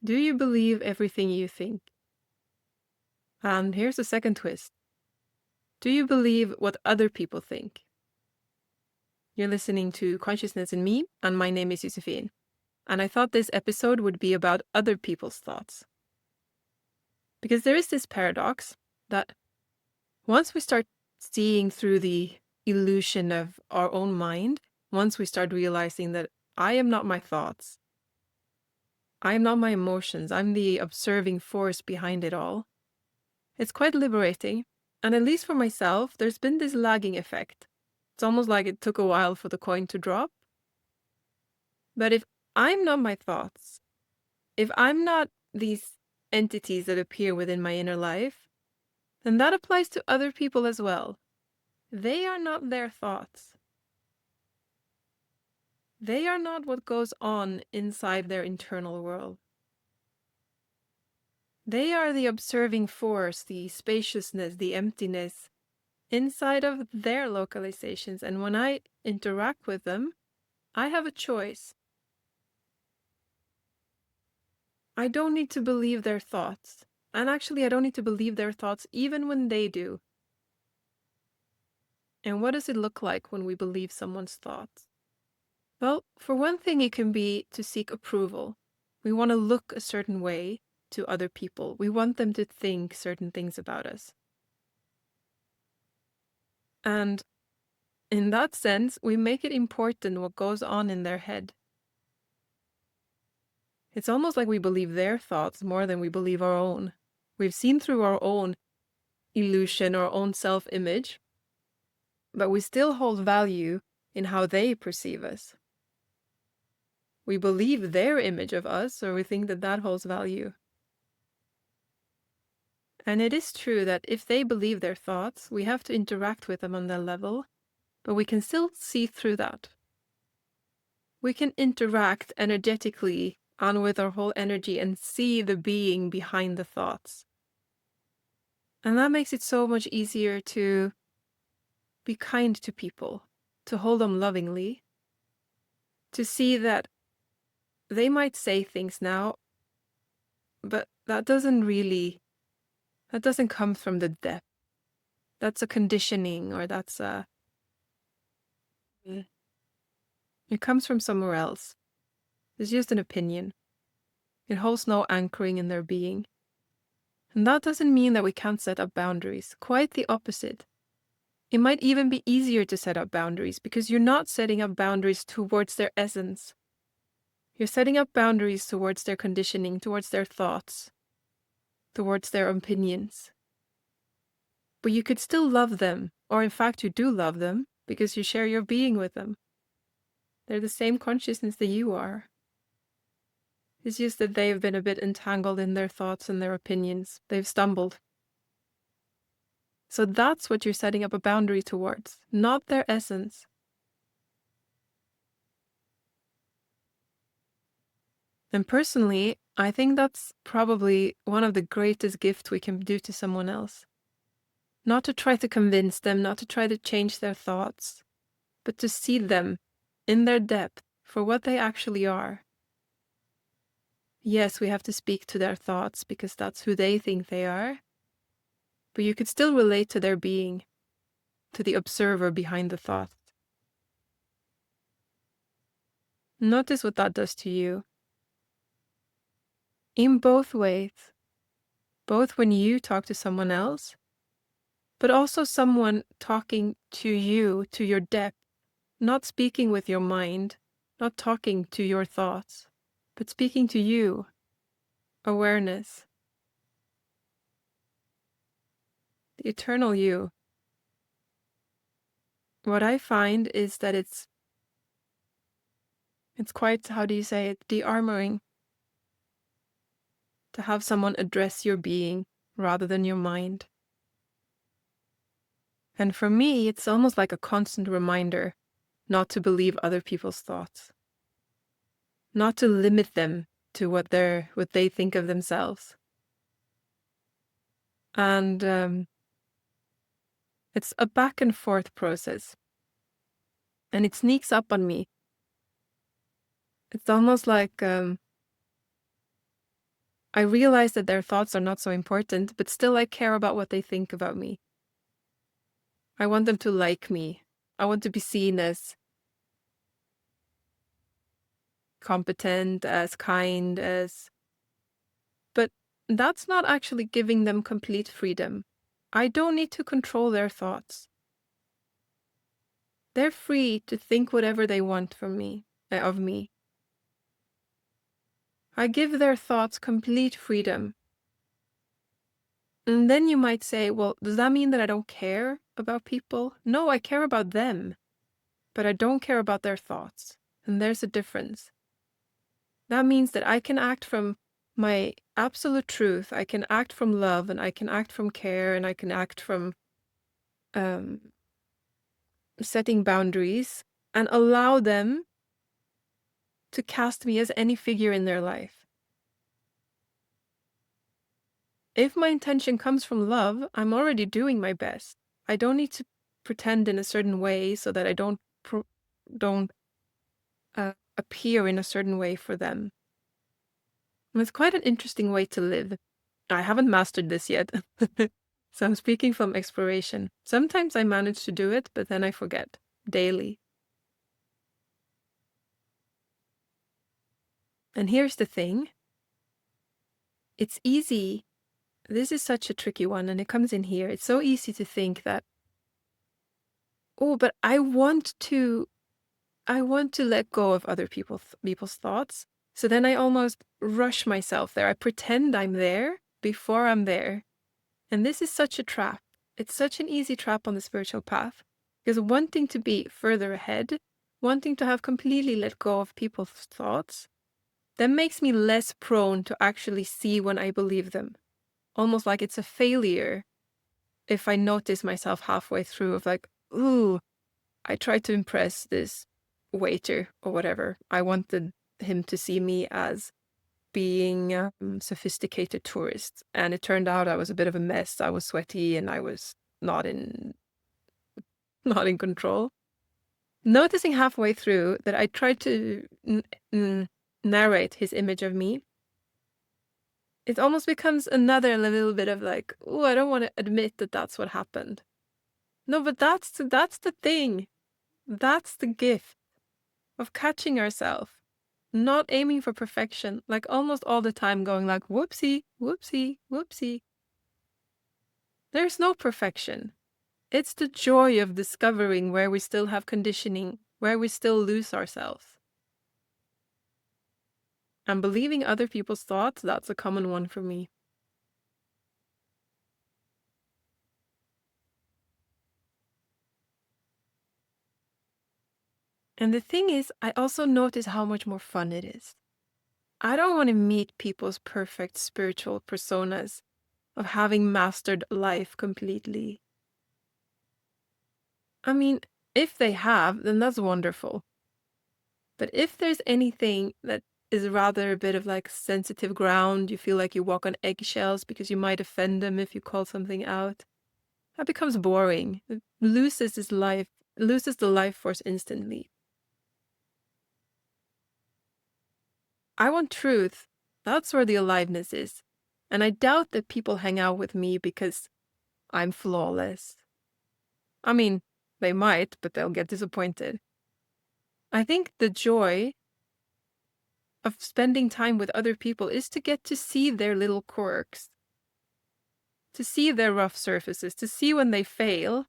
Do you believe everything you think? And here's the second twist. Do you believe what other people think? You're listening to Consciousness in Me, and my name is Josefin. And I thought this episode would be about other people's thoughts. Because there is this paradox that once we start seeing through the illusion of our own mind, once we start realizing that I am not my thoughts, I am not my emotions, I'm the observing force behind it all, it's quite liberating. And at least for myself, there's been this lagging effect. It's almost like it took a while for the coin to drop. But if I'm not my thoughts, if I'm not these entities that appear within my inner life, then that applies to other people as well. They are not their thoughts. They are not what goes on inside their internal world. They are the observing force, the spaciousness, the emptiness inside of their localizations. And when I interact with them, I have a choice. I don't need to believe their thoughts. And actually, I don't need to believe their thoughts even when they do. And what does it look like when we believe someone's thoughts? Well, for one thing, it can be to seek approval. We want to look a certain way to other people. We want them to think certain things about us. And in that sense, we make it important what goes on in their head. It's almost like we believe their thoughts more than we believe our own. We've seen through our own illusion, our own self-image, but we still hold value in how they perceive us. We believe their image of us, or we think that that holds value. And it is true that if they believe their thoughts, we have to interact with them on that level, but we can still see through that. We can interact energetically on with our whole energy and see the being behind the thoughts. And that makes it so much easier to be kind to people, to hold them lovingly, to see that they might say things now, but that doesn't come from the depth. That's a conditioning, or it comes from somewhere else. It's just an opinion. It holds no anchoring in their being. And that doesn't mean that we can't set up boundaries. Quite the opposite. It might even be easier to set up boundaries because you're not setting up boundaries towards their essence. You're setting up boundaries towards their conditioning, towards their thoughts, towards their opinions. But you could still love them, or in fact you do love them, because you share your being with them. They're the same consciousness that you are. It's just that they've been a bit entangled in their thoughts and their opinions. They've stumbled. So that's what you're setting up a boundary towards, not their essence. And personally, I think that's probably one of the greatest gifts we can do to someone else. Not to try to convince them, not to try to change their thoughts, but to see them in their depth for what they actually are. Yes, we have to speak to their thoughts because that's who they think they are. But you could still relate to their being, to the observer behind the thought. Notice what that does to you. In both ways, both when you talk to someone else, but also someone talking to you, to your depth, not speaking with your mind, not talking to your thoughts, but speaking to you, awareness, the eternal you. What I find is that it's quite, how do you say it, de-armoring. To have someone address your being rather than your mind. And for me, it's almost like a constant reminder not to believe other people's thoughts. Not to limit them to what they think of themselves. And it's a back and forth process. And it sneaks up on me. It's almost like I realize that their thoughts are not so important, but still I care about what they think about me. I want them to like me. I want to be seen as competent, as kind, as... But that's not actually giving them complete freedom. I don't need to control their thoughts. They're free to think whatever they want from me, of me. I give their thoughts complete freedom. And then you might say, well, does that mean that I don't care about people? No, I care about them, but I don't care about their thoughts. And there's a difference. That means that I can act from my absolute truth. I can act from love, and I can act from care, and I can act from setting boundaries and allow them to cast me as any figure in their life. If my intention comes from love, I'm already doing my best. I don't need to pretend in a certain way so that I don't appear in a certain way for them. And it's quite an interesting way to live. I haven't mastered this yet. So I'm speaking from exploration. Sometimes I manage to do it, but then I forget daily. And here's the thing. It's easy. This is such a tricky one, and it comes in here. It's so easy to think that, oh, but I want to let go of other people's thoughts. So then I almost rush myself there. I pretend I'm there before I'm there. And this is such a trap. It's such an easy trap on the spiritual path. Because wanting to be further ahead, wanting to have completely let go of people's thoughts, that makes me less prone to actually see when I believe them. Almost like it's a failure if I notice myself halfway through of like, ooh, I tried to impress this waiter or whatever. I wanted him to see me as being a sophisticated tourist, and it turned out I was a bit of a mess. I was sweaty and I was not in control. Noticing halfway through that I tried to narrate his image of me, it almost becomes another little bit of like, oh, I don't want to admit that that's what happened. No, but that's the thing. That's the gift of catching ourselves, not aiming for perfection, like almost all the time going like, whoopsie, whoopsie, whoopsie. There's no perfection. It's the joy of discovering where we still have conditioning, where we still lose ourselves. And believing other people's thoughts, that's a common one for me. And the thing is, I also notice how much more fun it is. I don't want to meet people's perfect spiritual personas of having mastered life completely. I mean, if they have, then that's wonderful. But if there's anything that is rather a bit of like sensitive ground, you feel like you walk on eggshells because you might offend them if you call something out, that becomes boring. It loses the life force instantly. I want truth. That's where the aliveness is. And I doubt that people hang out with me because I'm flawless. I mean, they might, but they'll get disappointed. I think the joy of spending time with other people is to get to see their little quirks, to see their rough surfaces, to see when they fail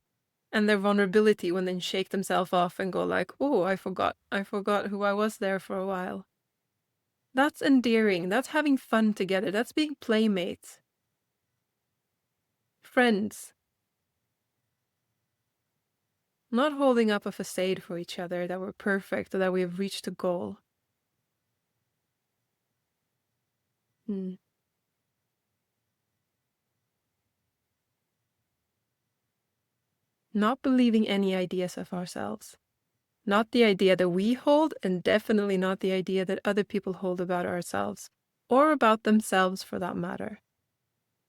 and their vulnerability when they shake themselves off and go like, oh, I forgot who I was there for a while. That's endearing. That's having fun together. That's being playmates. Friends. Not holding up a facade for each other that we're perfect or that we have reached a goal. Not believing any ideas of ourselves. Not the idea that we hold, and definitely not the idea that other people hold about ourselves, or about themselves for that matter.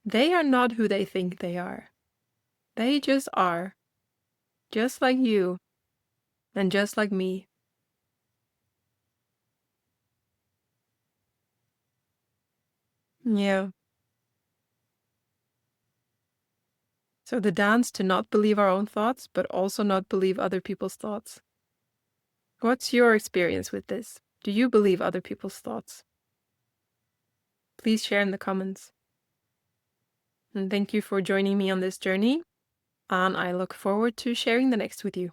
They are not who they think they are. They just are. Just like you, and just like me. Yeah. So the dance to not believe our own thoughts, but also not believe other people's thoughts. What's your experience with this? Do you believe other people's thoughts? Please share in the comments. And thank you for joining me on this journey, and I look forward to sharing the next with you.